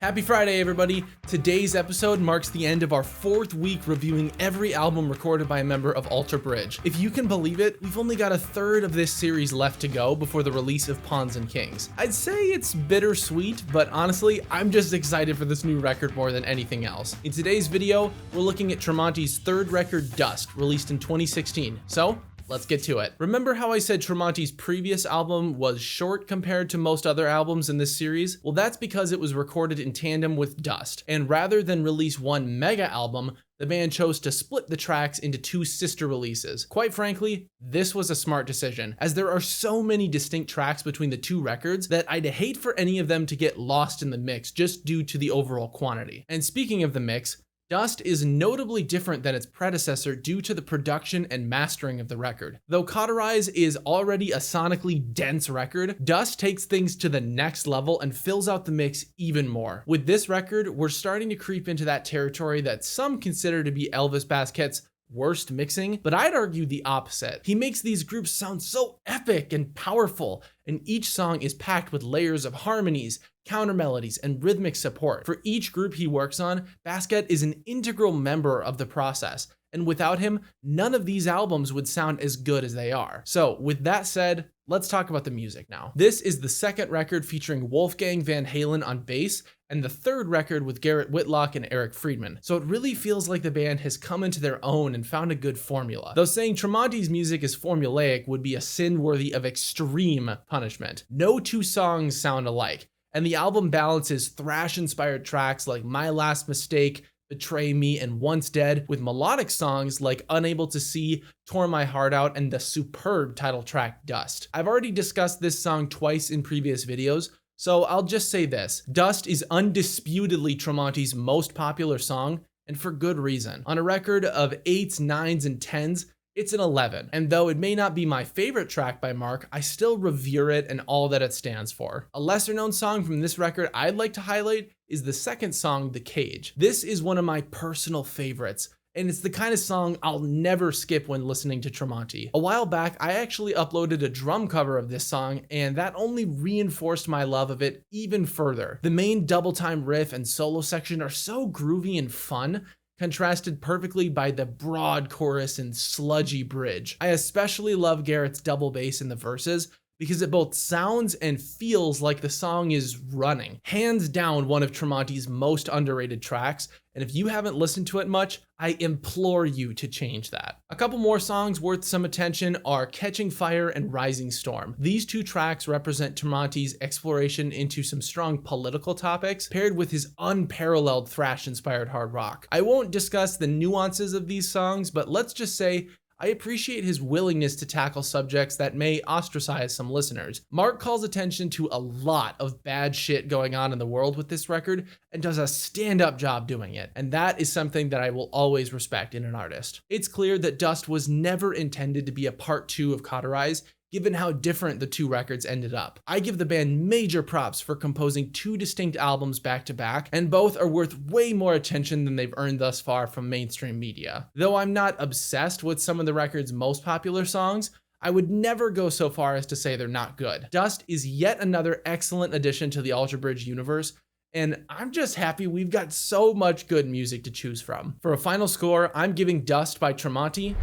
Happy Friday, everybody. Today's episode marks the end of our 4th week reviewing every album recorded by a member of Alter Bridge. If you can believe it, we've only got a third of this series left to go before the release of Pawns and Kings. I'd say it's bittersweet, but honestly, I'm just excited for this new record more than anything else. In today's video, we're looking at Tremonti's 3rd record, Dust, released in 2016. So, let's get to it. Remember how I said Tremonti's previous album was short compared to most other albums in this series? Well, that's because it was recorded in tandem with Dust, and rather than release one mega album, the band chose to split the tracks into 2 sister releases. Quite frankly, this was a smart decision, as there are so many distinct tracks between the 2 records that I'd hate for any of them to get lost in the mix just due to the overall quantity. And speaking of the mix, Dust is notably different than its predecessor due to the production and mastering of the record. Though Cauterize is already a sonically dense record, Dust takes things to the next level and fills out the mix even more. With this record, we're starting to creep into that territory that some consider to be Elvis Basquet's worst mixing, but I'd argue the opposite. He makes these groups sound so epic and powerful, and each song is packed with layers of harmonies, counter melodies, and rhythmic support. For each group he works on, Basquiat is an integral member of the process, and without him, none of these albums would sound as good as they are. So with that said, let's talk about the music now. This is the 2nd record featuring Wolfgang Van Halen on bass, and the 3rd record with Garrett Whitlock and Eric Friedman. So it really feels like the band has come into their own and found a good formula. Though saying Tremonti's music is formulaic would be a sin worthy of extreme punishment. No 2 songs sound alike, and the album balances thrash-inspired tracks like My Last Mistake, Betray Me, and Once Dead with melodic songs like Unable to See, Tore My Heart Out, and the superb title track Dust. I've already discussed this song twice in previous videos, so I'll just say this. Dust is undisputedly Tremonti's most popular song, and for good reason. On a record of 8s, 9s, and 10s, it's an 11, and though it may not be my favorite track by Mark, I still revere it and all that it stands for. A lesser known song from this record I'd like to highlight is the 2nd song, The Cage. This is one of my personal favorites, and it's the kind of song I'll never skip when listening to Tremonti. A while back, I actually uploaded a drum cover of this song, and that only reinforced my love of it even further. The main double time riff and solo section are so groovy and fun, contrasted perfectly by the broad chorus and sludgy bridge. I especially love Garrett's double bass in the verses because it both sounds and feels like the song is running. Hands down one of Tremonti's most underrated tracks, and if you haven't listened to it much, I implore you to change that. A couple more songs worth some attention are Catching Fire and Rising Storm. These 2 tracks represent Tremonti's exploration into some strong political topics, paired with his unparalleled thrash-inspired hard rock. I won't discuss the nuances of these songs, but let's just say I appreciate his willingness to tackle subjects that may ostracize some listeners. Mark calls attention to a lot of bad shit going on in the world with this record and does a stand-up job doing it, and that is something that I will always respect in an artist. It's clear that Dust was never intended to be a part 2 of Cauterize, given how different the 2 records ended up. I give the band major props for composing 2 distinct albums back to back, and both are worth way more attention than they've earned thus far from mainstream media. Though I'm not obsessed with some of the record's most popular songs, I would never go so far as to say they're not good. Dust is yet another excellent addition to the Alter Bridge universe, and I'm just happy we've got so much good music to choose from. For a final score, I'm giving Dust by Tremonti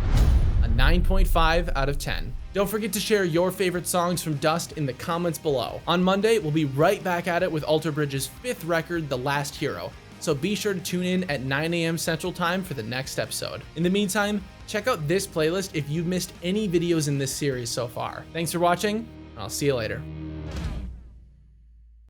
a 9.5 out of 10. Don't forget to share your favorite songs from Dust in the comments below. On Monday, we'll be right back at it with Alter Bridge's 5th record, The Last Hero. So be sure to tune in at 9 a.m. Central Time for the next episode. In the meantime, check out this playlist if you've missed any videos in this series so far. Thanks for watching, and I'll see you later.